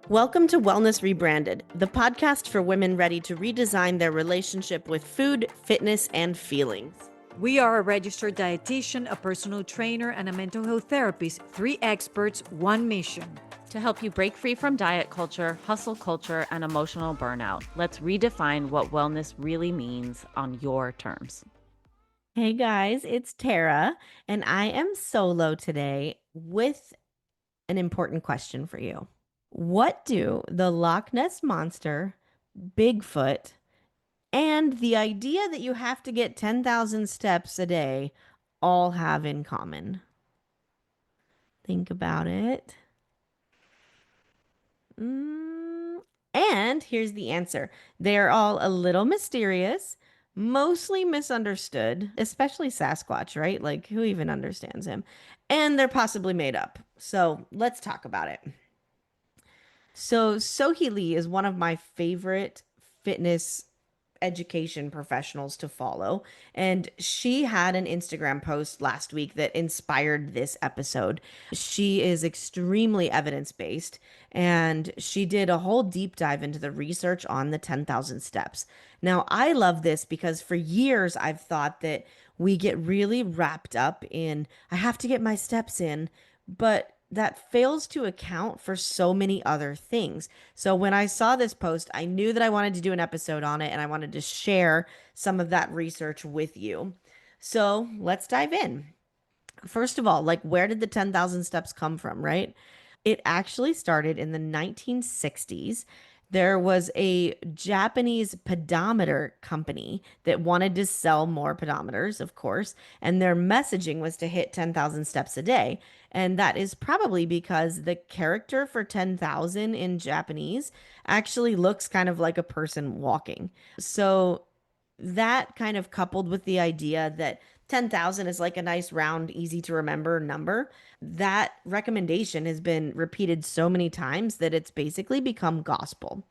Welcome to Wellness Rebranded, the podcast for women ready to redesign their relationship with food, fitness, and feelings. We are a registered dietitian, a personal trainer, and a mental health therapist. 3 experts, 1 mission. To help you break free from diet culture, hustle culture, and emotional burnout, let's redefine what wellness really means on your terms. Hey guys, it's Tara, and I am solo today with an important question for you. What do the Loch Ness Monster, Bigfoot, and the idea that you have to get 10,000 steps a day all have in common? Think about it. And here's the answer. They're all a little mysterious, mostly misunderstood, especially Sasquatch, right? Like, who even understands him? And they're possibly made up. So let's talk about it. So Sohee Lee is one of my favorite fitness education professionals to follow. And she had an Instagram post last week that inspired this episode. She is extremely evidence-based, and she did a whole deep dive into the research on the 10,000 steps. Now, I love this because for years I've thought that we get really wrapped up in, I have to get my steps in, but that fails to account for so many other things. So when I saw this post, I knew that I wanted to do an episode on it and I wanted to share some of that research with you. So let's dive in. First of all, like, where did the 10,000 steps come from, right? It actually started in the 1960s. There was a Japanese pedometer company that wanted to sell more pedometers, of course, and their messaging was to hit 10,000 steps a day. And that is probably because the character for 10,000 in Japanese actually looks kind of like a person walking. So that kind of coupled with the idea that 10,000 is like a nice round, easy to remember number, that recommendation has been repeated so many times that it's basically become gospel.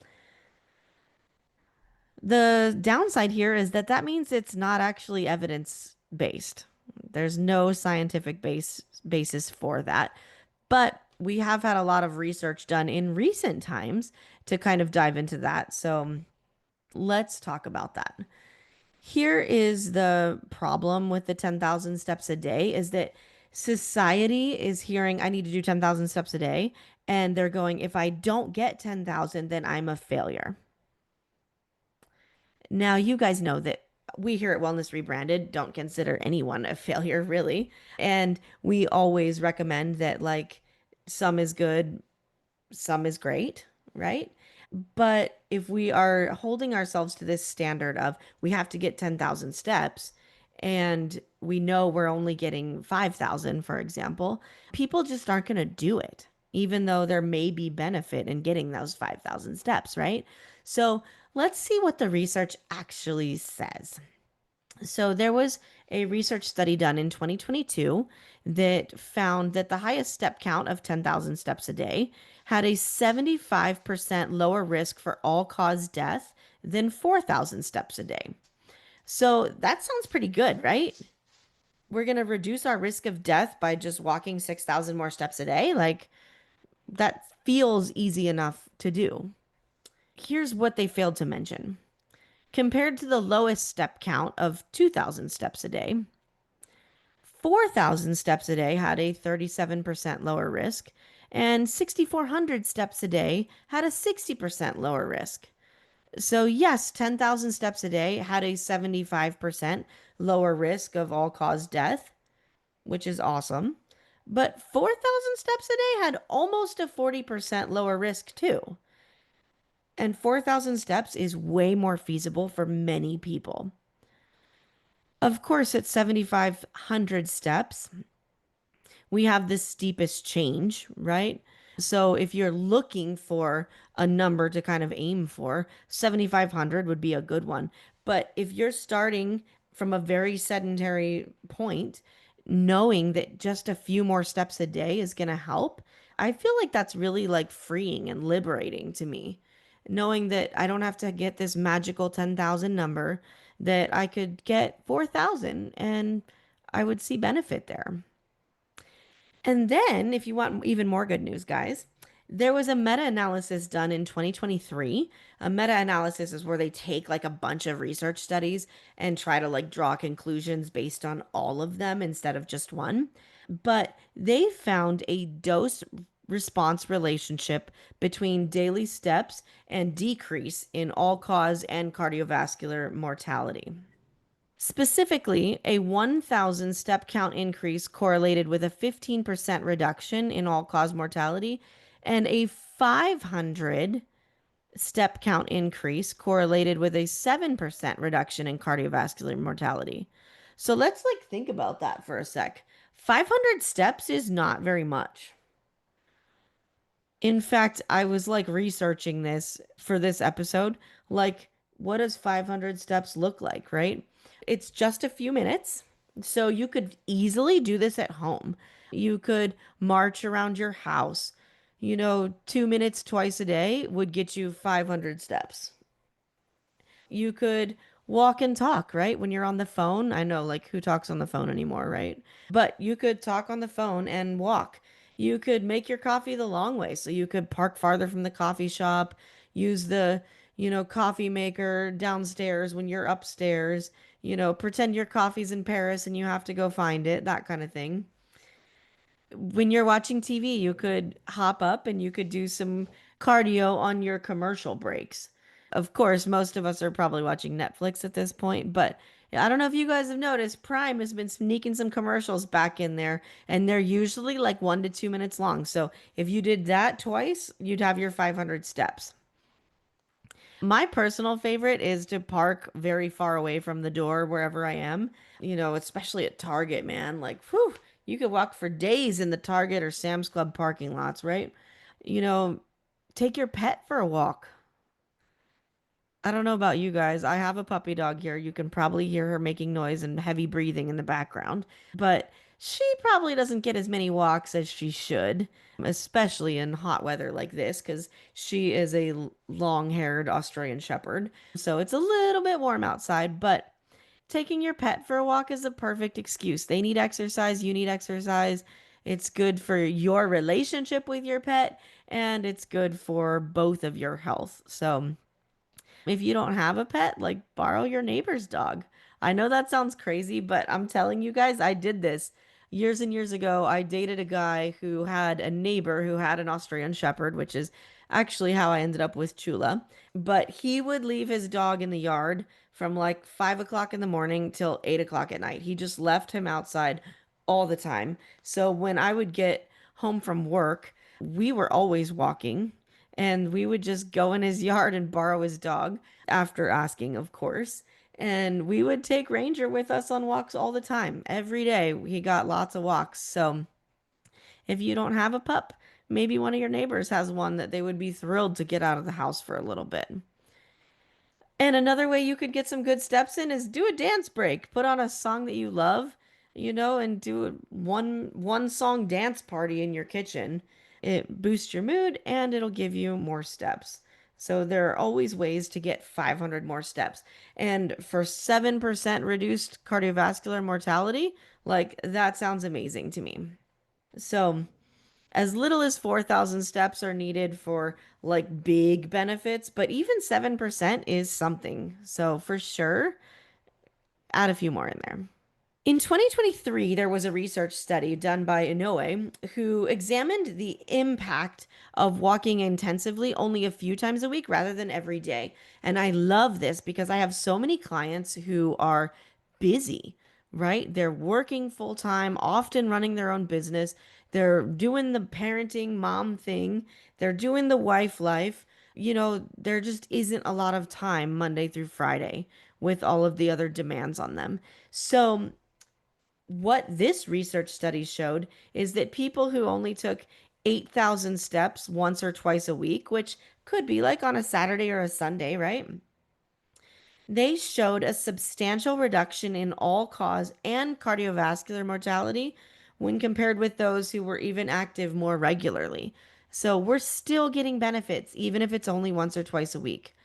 The downside here is that that means it's not actually evidence based. There's no scientific basis for that. But we have had a lot of research done in recent times to kind of dive into that. So let's talk about that. Here is the problem with the 10,000 steps a day is that society is hearing, I need to do 10,000 steps a day. And they're going, if I don't get 10,000, then I'm a failure. Now, you guys know that we here at Wellness Rebranded don't consider anyone a failure, really. And we always recommend that, like, some is good, some is great, right? But if we are holding ourselves to this standard of we have to get 10,000 steps and we know we're only getting 5,000, for example, people just aren't going to do it, even though there may be benefit in getting those 5,000 steps, right? So let's see what the research actually says. So there was a research study done in 2022 that found that the highest step count of 10,000 steps a day had a 75% lower risk for all-cause death than 4,000 steps a day. So that sounds pretty good, right? We're going to reduce our risk of death by just walking 6,000 more steps a day. Like, that feels easy enough to do. Here's what they failed to mention. Compared to the lowest step count of 2,000 steps a day, 4,000 steps a day had a 37% lower risk, and 6,400 steps a day had a 60% lower risk. So, yes, 10,000 steps a day had a 75% lower risk of all-cause death, which is awesome. But 4,000 steps a day had almost a 40% lower risk, too. And 4,000 steps is way more feasible for many people. Of course, at 7,500 steps, we have the steepest change, right? So if you're looking for a number to kind of aim for, 7,500 would be a good one. But if you're starting from a very sedentary point, knowing that just a few more steps a day is going to help, I feel like that's really like freeing and liberating to me. Knowing that I don't have to get this magical 10,000 number, that I could get 4,000 and I would see benefit there. And then, if you want even more good news, guys, There was a meta-analysis done in 2023. A meta-analysis is where they take like a bunch of research studies and try to like draw conclusions based on all of them instead of just one. But they found a dose response relationship between daily steps and decrease in all cause and cardiovascular mortality. Specifically, a 1,000 step count increase correlated with a 15% reduction in all cause mortality, and a 500 step count increase correlated with a 7% reduction in cardiovascular mortality. So let's like think about that for a sec. 500 steps is not very much. In fact, I was like researching this for this episode. Like, what does 500 steps look like, right? It's just a few minutes. So you could easily do this at home. You could march around your house. 2 minutes twice a day would get you 500 steps. You could walk and talk, right? When you're on the phone. I know, like, who talks on the phone anymore, right? But you could talk on the phone and walk. You could make your coffee the long way. So you could park farther from the coffee shop, use the, coffee maker downstairs when you're upstairs, pretend your coffee's in Paris and you have to go find it, that kind of thing. When you're watching TV, you could hop up and you could do some cardio on your commercial breaks. Of course, most of us are probably watching Netflix at this point, but I don't know if you guys have noticed, Prime has been sneaking some commercials back in there, and they're usually like 1 to 2 minutes long. So if you did that twice, you'd have your 500 steps. My personal favorite is to park very far away from the door wherever I am, especially at Target, man. Like, whew, you could walk for days in the Target or Sam's Club parking lots, right? You know, take your pet for a walk. I don't know about you guys. I have a puppy dog here. You can probably hear her making noise and heavy breathing in the background, but she probably doesn't get as many walks as she should, especially in hot weather like this, because she is a long-haired Australian Shepherd. So it's a little bit warm outside, but taking your pet for a walk is a perfect excuse. They need exercise, you need exercise. It's good for your relationship with your pet, and it's good for both of your health. So, if you don't have a pet, like borrow your neighbor's dog. I know that sounds crazy, but I'm telling you guys, I did this years and years ago. I dated a guy who had a neighbor who had an Australian Shepherd, which is actually how I ended up with Chula. But he would leave his dog in the yard from like 5 o'clock in the morning till 8 o'clock at night. He just left him outside all the time. So when I would get home from work, we were always walking and we would just go in his yard and borrow his dog after asking, of course. And we would take Ranger with us on walks all the time. Every day, he got lots of walks. So if you don't have a pup, maybe one of your neighbors has one that they would be thrilled to get out of the house for a little bit. And another way you could get some good steps in is do a dance break. Put on a song that you love, and do a one song dance party in your kitchen. It boosts your mood and it'll give you more steps. So there are always ways to get 500 more steps. And for 7% reduced cardiovascular mortality, like that sounds amazing to me. So as little as 4,000 steps are needed for like big benefits, but even 7% is something. So for sure, add a few more in there. In 2023, there was a research study done by Inoue who examined the impact of walking intensively only a few times a week rather than every day. And I love this because I have so many clients who are busy, right? They're working full time, often running their own business. They're doing the parenting mom thing, they're doing the wife life. There just isn't a lot of time Monday through Friday with all of the other demands on them. So, what this research study showed is that people who only took 8,000 steps once or twice a week, which could be like on a Saturday or a Sunday, right? They showed a substantial reduction in all cause and cardiovascular mortality when compared with those who were even active more regularly. So we're still getting benefits, even if it's only once or twice a week.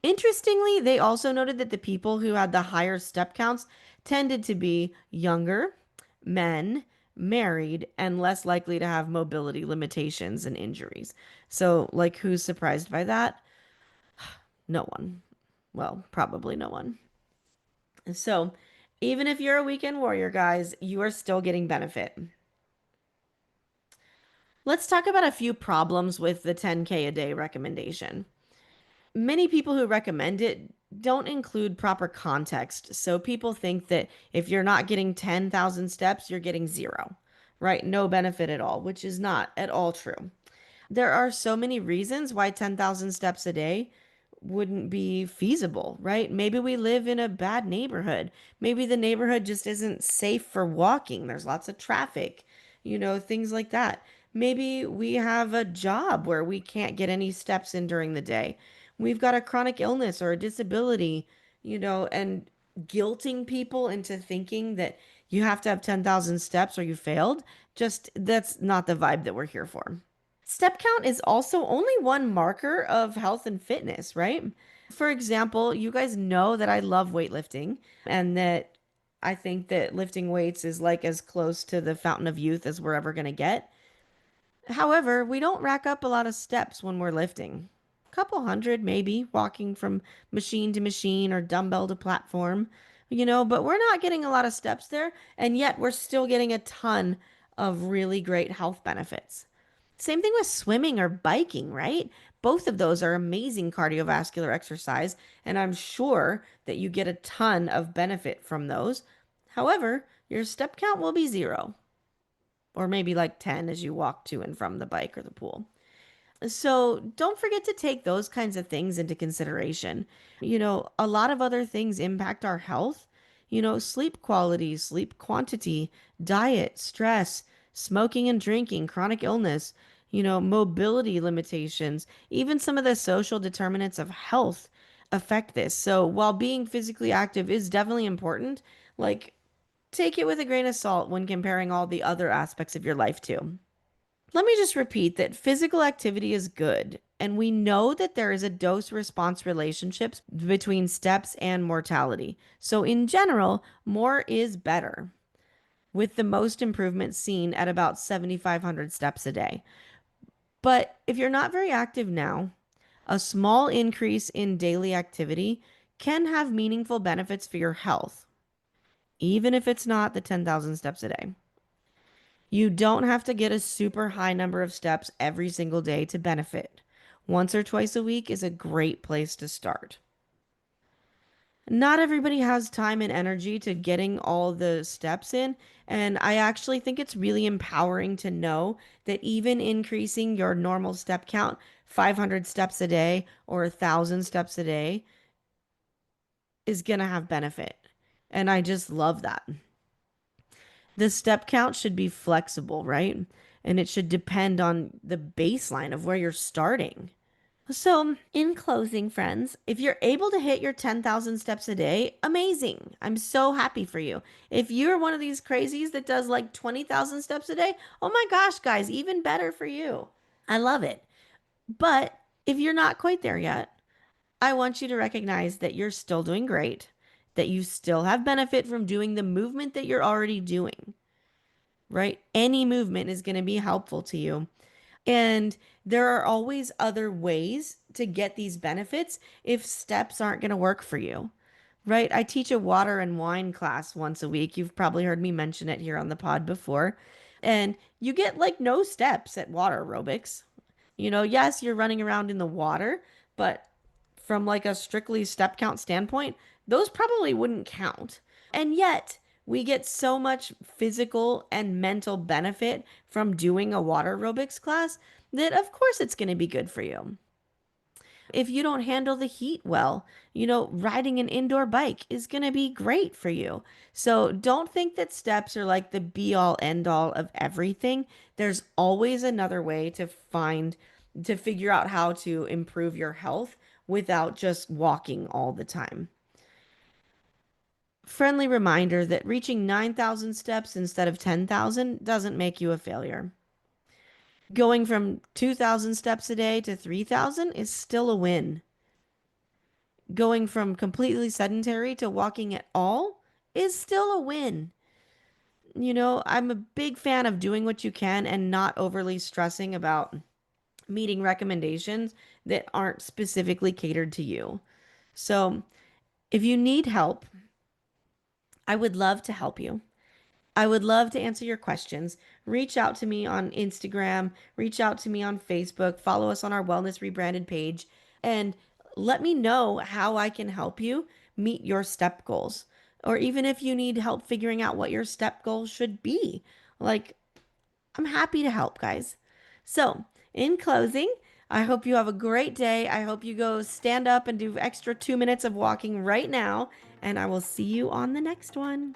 Interestingly, they also noted that the people who had the higher step counts tended to be younger, men, married, and less likely to have mobility limitations and injuries. So, like, who's surprised by that? No one. Well, probably no one. So, even if you're a weekend warrior, guys, you are still getting benefit. Let's talk about a few problems with the 10K a day recommendation. Many people who recommend it don't include proper context. So people think that if you're not getting 10,000 steps, you're getting zero, right? No benefit at all, which is not at all true. There are so many reasons why 10,000 steps a day wouldn't be feasible, right? Maybe we live in a bad neighborhood. Maybe the neighborhood just isn't safe for walking. There's lots of traffic, things like that. Maybe we have a job where we can't get any steps in during the day. We've got a chronic illness or a disability, and guilting people into thinking that you have to have 10,000 steps or you failed, just that's not the vibe that we're here for. Step count is also only one marker of health and fitness, right? For example, you guys know that I love weightlifting and that I think that lifting weights is like as close to the fountain of youth as we're ever going to get. However, we don't rack up a lot of steps when we're lifting. A couple hundred, maybe, walking from machine to machine or dumbbell to platform, but we're not getting a lot of steps there. And yet we're still getting a ton of really great health benefits. Same thing with swimming or biking, right? Both of those are amazing cardiovascular exercise, and I'm sure that you get a ton of benefit from those. However, your step count will be zero, or maybe like 10 as you walk to and from the bike or the pool. So don't forget to take those kinds of things into consideration. A lot of other things impact our health. Sleep quality, sleep quantity, diet, stress, smoking and drinking, chronic illness, mobility limitations, even some of the social determinants of health affect this. So while being physically active is definitely important, like take it with a grain of salt when comparing all the other aspects of your life too. Let me just repeat that physical activity is good, and we know that there is a dose response relationship between steps and mortality. So, in general, more is better, with the most improvement seen at about 7,500 steps a day. But if you're not very active now, a small increase in daily activity can have meaningful benefits for your health, even if it's not the 10,000 steps a day. You don't have to get a super high number of steps every single day to benefit. Once or twice a week is a great place to start. Not everybody has time and energy to getting all the steps in, and I actually think it's really empowering to know that even increasing your normal step count, 500 steps a day or 1,000 steps a day, is going to have benefit. And I just love that. The step count should be flexible, right? And it should depend on the baseline of where you're starting. So, in closing, friends, if you're able to hit your 10,000 steps a day, amazing. I'm so happy for you. If you're one of these crazies that does like 20,000 steps a day, oh my gosh, guys, even better for you. I love it. But if you're not quite there yet, I want you to recognize that you're still doing great, that you still have benefit from doing the movement that you're already doing, right? Any movement is going to be helpful to you. And there are always other ways to get these benefits if steps aren't going to work for you, right? I teach a water and wine class once a week. You've probably heard me mention it here on the pod before. And you get like no steps at water aerobics. Yes, you're running around in the water, but from like a strictly step count standpoint, those probably wouldn't count. And yet, we get so much physical and mental benefit from doing a water aerobics class that, of course, it's going to be good for you. If you don't handle the heat well, riding an indoor bike is going to be great for you. So don't think that steps are like the be all end all of everything. There's always another way to figure out how to improve your health without just walking all the time. Friendly reminder that reaching 9,000 steps instead of 10,000 doesn't make you a failure. Going from 2,000 steps a day to 3,000 is still a win. Going from completely sedentary to walking at all is still a win. I'm a big fan of doing what you can and not overly stressing about meeting recommendations that aren't specifically catered to you. So, if you need help, I would love to help you. I would love to answer your questions. Reach out to me on Instagram, reach out to me on Facebook, follow us on our Wellness Rebranded page, and let me know how I can help you meet your step goals. Or even if you need help figuring out what your step goals should be. Like, I'm happy to help, guys. So, in closing, I hope you have a great day. I hope you go stand up and do extra 2 minutes of walking right now, and I will see you on the next one.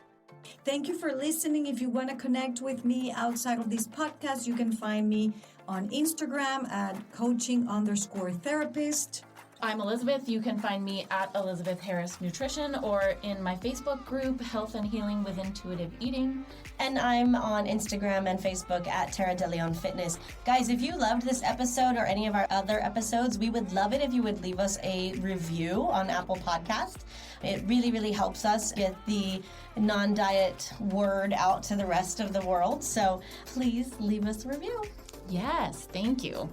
Thank you for listening. If you want to connect with me outside of this podcast, you can find me on Instagram at coaching_therapist. I'm Elizabeth. You can find me at Elizabeth Harris Nutrition or in my Facebook group, Health and Healing with Intuitive Eating. And I'm on Instagram and Facebook at Tara DeLeon Fitness. Guys, if you loved this episode or any of our other episodes, we would love it if you would leave us a review on Apple Podcast. It really, really helps us get the non-diet word out to the rest of the world. So please leave us a review. Yes, thank you.